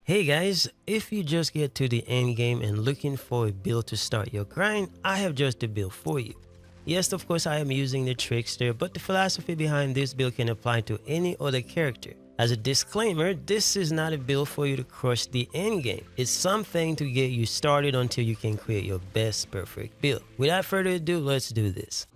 Hey guys, if you just get to the end game and looking for a build to start your grind, I have just a build for you. Yes, of course I am using the Trickster, but the philosophy behind this build can apply to any other character. As a disclaimer, this is not a build for you to crush the end game. It's something to get you started until you can create your best perfect build. Without further ado, let's do this.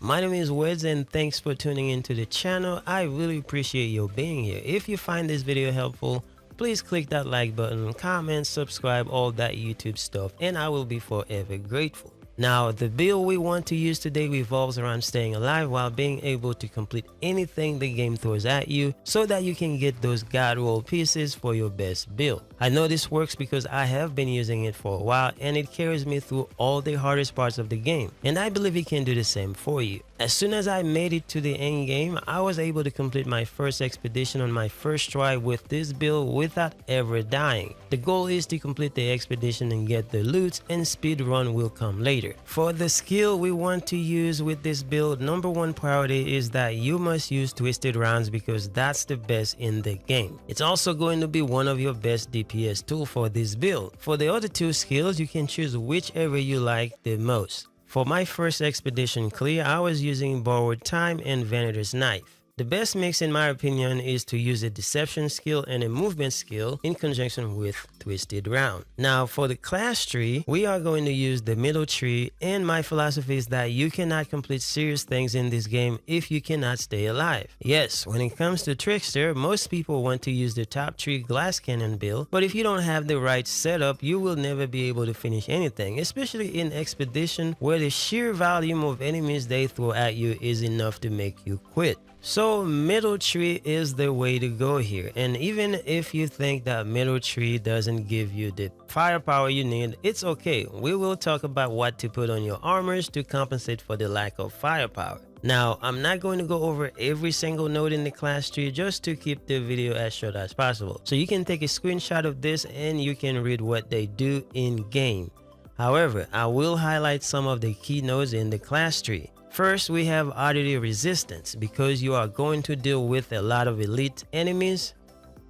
My name is Weds and thanks for tuning into the channel. I really appreciate your being here. If you find this video helpful, please click that like button, comment, subscribe, all that YouTube stuff, and I will be forever grateful. Now, the build we want to use today revolves around staying alive while being able to complete anything the game throws at you so that you can get those god roll pieces for your best build. I know this works because I have been using it for a while and it carries me through all the hardest parts of the game, and I believe it can do the same for you. As soon as I made it to the end game, I was able to complete my first expedition on my first try with this build without ever dying. The goal is to complete the expedition and get the loot, and speed run will come later. For the skill we want to use with this build, number one priority is that you must use twisted rounds because that's the best in the game. It's also going to be one of your best DPS tool for this build. For the other two skills, you can choose whichever you like the most. For my first expedition clear, I was using borrowed time and Vanity's knife. The best mix in my opinion is to use a deception skill and a movement skill in conjunction with twisted round. Now for the class tree, we are going to use the middle tree, and my philosophy is that you cannot complete serious things in this game if you cannot stay alive. Yes, when it comes to Trickster, most people want to use the top tree glass cannon build, but if you don't have the right setup, you will never be able to finish anything, especially in expedition where the sheer volume of enemies they throw at you is enough to make you quit. So middle tree is the way to go here, and even if you think that middle tree doesn't give you the firepower you need, it's okay. We will talk about what to put on your armors to compensate for the lack of firepower. Now, I'm not going to go over every single node in the class tree just to keep the video as short as possible. So you can take a screenshot of this and you can read what they do in game. However, I will highlight some of the key nodes in the class tree. First, we have oddity resistance because you are going to deal with a lot of elite enemies.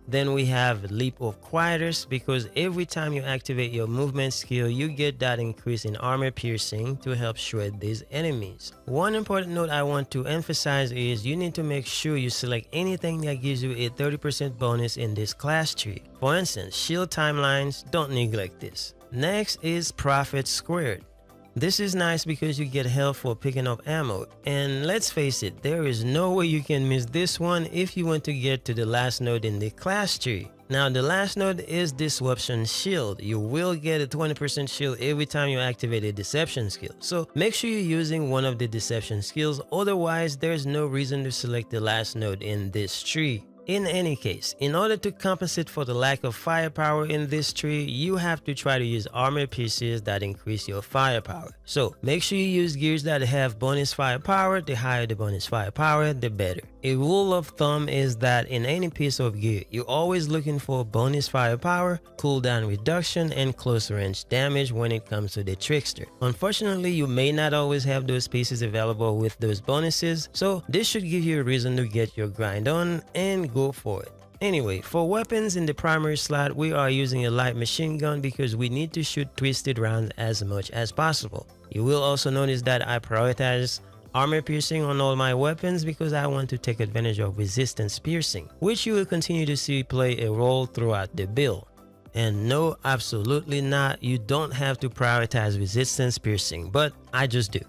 Then we have leap of quieters because every time you activate your movement skill, you get that increase in armor piercing to help shred these enemies. One important note I want to emphasize is you need to make sure you select anything that gives you a 30% bonus in this class tree. For instance, shield timelines, don't neglect this. Next is profit squared. This is nice because you get health for picking up ammo, and let's face it, there is no way you can miss this one if you want to get to the last node in the class tree. Now the last node is Disruption Shield. You will get a 20% shield every time you activate a deception skill, so make sure you're using one of the deception skills, otherwise there's no reason to select the last node in this tree. In any case, in order to compensate for the lack of firepower in this tree, you have to try to use armor pieces that increase your firepower. So make sure you use gears that have bonus firepower. The higher the bonus firepower, the better. A rule of thumb is that in any piece of gear, you're always looking for bonus firepower, cooldown reduction, and close range damage when it comes to the Trickster. Unfortunately, you may not always have those pieces available with those bonuses, so this should give you a reason to get your grind on and go for it. Anyway, for weapons in the primary slot, we are using a light machine gun because we need to shoot twisted rounds as much as possible. You will also notice that I prioritize armor piercing on all my weapons because I want to take advantage of resistance piercing, which you will continue to see play a role throughout the build. And no, absolutely not, you don't have to prioritize resistance piercing, but I just do.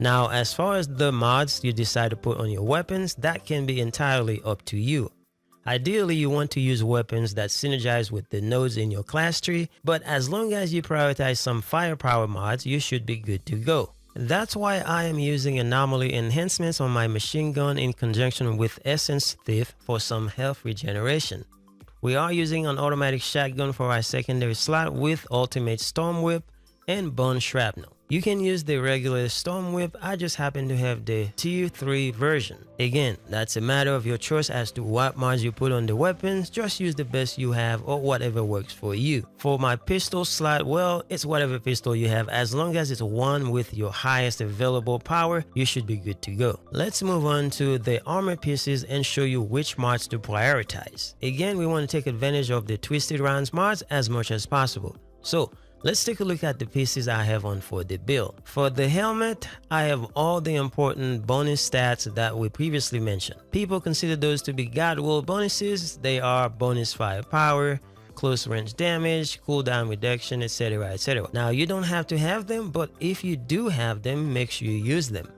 Now, as far as the mods you decide to put on your weapons, that can be entirely up to you. Ideally, you want to use weapons that synergize with the nodes in your class tree, but as long as you prioritize some firepower mods, you should be good to go. That's why I am using anomaly enhancements on my machine gun in conjunction with essence thief for some health regeneration. We are using an automatic shotgun for our secondary slot with ultimate storm whip and bone shrapnel. You can use the regular Storm Whip. I just happen to have the Tier 3 version. Again, that's a matter of your choice as to what mods you put on the weapons. Just use the best you have or whatever works for you. For my pistol slot, well, it's whatever pistol you have. As long as it's one with your highest available power, you should be good to go. Let's move on to the armor pieces and show you which mods to prioritize. Again, we want to take advantage of the Twisted Rounds mods as much as possible. So, let's take a look at the pieces I have on for the build. For the helmet, I have all the important bonus stats that we previously mentioned. People consider those to be God Will bonuses. They are bonus firepower, close range damage, cooldown reduction, etc, etc. Now, you don't have to have them, but if you do have them, make sure you use them.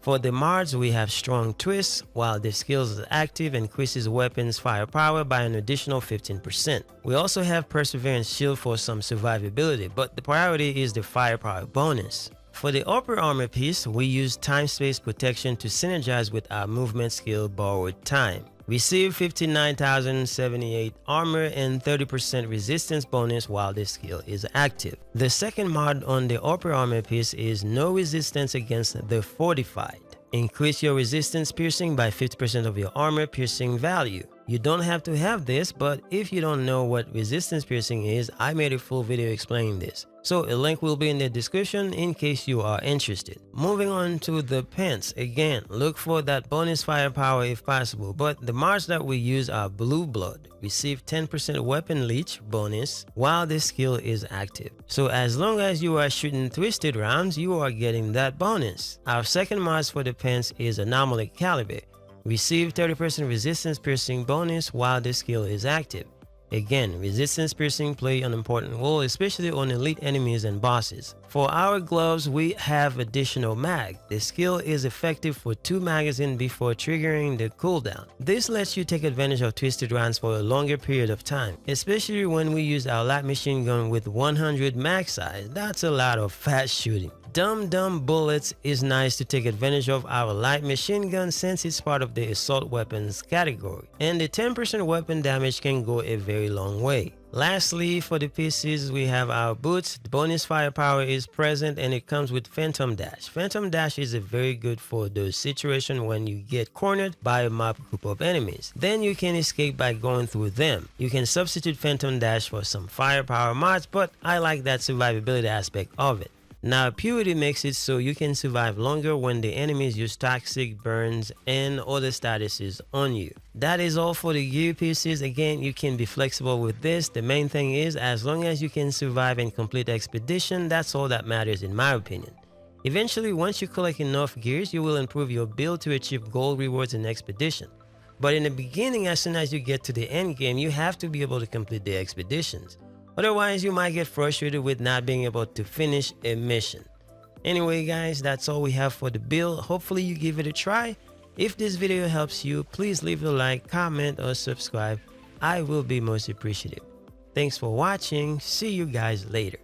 For the mods, we have Strong Twist. While the skill is active, increases weapons firepower by an additional 15%. We also have Perseverance Shield for some survivability, but the priority is the firepower bonus. For the upper armor piece, we use Time Space Protection to synergize with our movement skill Borrowed Time. Receive 59,078 armor and 30% resistance bonus while this skill is active. The second mod on the upper armor piece is No Resistance Against the Fortified. Increase your resistance piercing by 50% of your armor piercing value. You don't have to have this, but if you don't know what resistance piercing is, I made a full video explaining this. So a link will be in the description in case you are interested. Moving on to the pants. Again, look for that bonus firepower if possible, but the mods that we use are Blue Blood. Receive 10% weapon leech bonus while this skill is active. So as long as you are shooting twisted rounds, you are getting that bonus. Our second mod for the pants is Anomaly Caliber. Receive 30% resistance piercing bonus while this skill is active. Again, resistance piercing play an important role, especially on elite enemies and bosses. For our gloves, we have additional mag. The skill is effective for 2 magazines before triggering the cooldown. This lets you take advantage of twisted rounds for a longer period of time, especially when we use our light machine gun with 100 mag size. That's a lot of fast shooting. Dumb bullets is nice to take advantage of our light machine gun since it's part of the assault weapons category, and the 10% weapon damage can go a very long way. Lastly, for the pieces, we have our boots. The bonus firepower is present and it comes with Phantom Dash. Phantom Dash is very good for those situations when you get cornered by a mob group of enemies. Then you can escape by going through them. You can substitute Phantom Dash for some firepower mods, but I like that survivability aspect of it. Now, Purity makes it so you can survive longer when the enemies use toxic burns and other statuses on you. That is all for the gear pieces. Again, you can be flexible with this. The main thing is, as long as you can survive and complete expedition, that's all that matters in my opinion. Eventually, once you collect enough gears, you will improve your build to achieve gold rewards in expedition. But in the beginning, as soon as you get to the end game, you have to be able to complete the expeditions. Otherwise, you might get frustrated with not being able to finish a mission. Anyway, guys, that's all we have for the build. Hopefully, you give it a try. If this video helps you, please leave a like, comment, or subscribe. I will be most appreciative. Thanks for watching. See you guys later.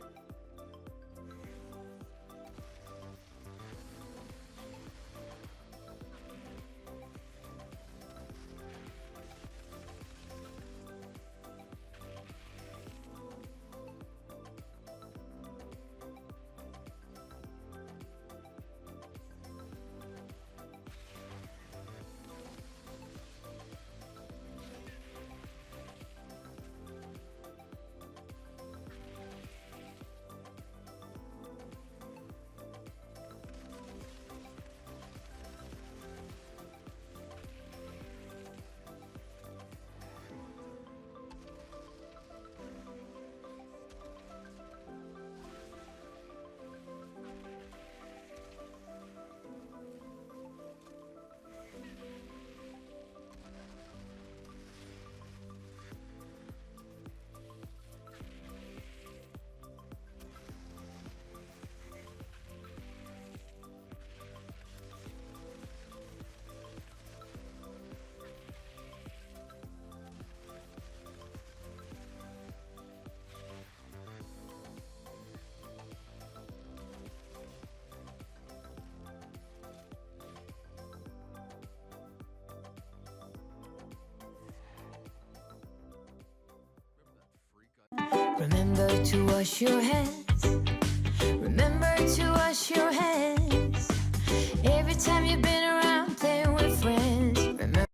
Remember to wash your hands. Remember to wash your hands.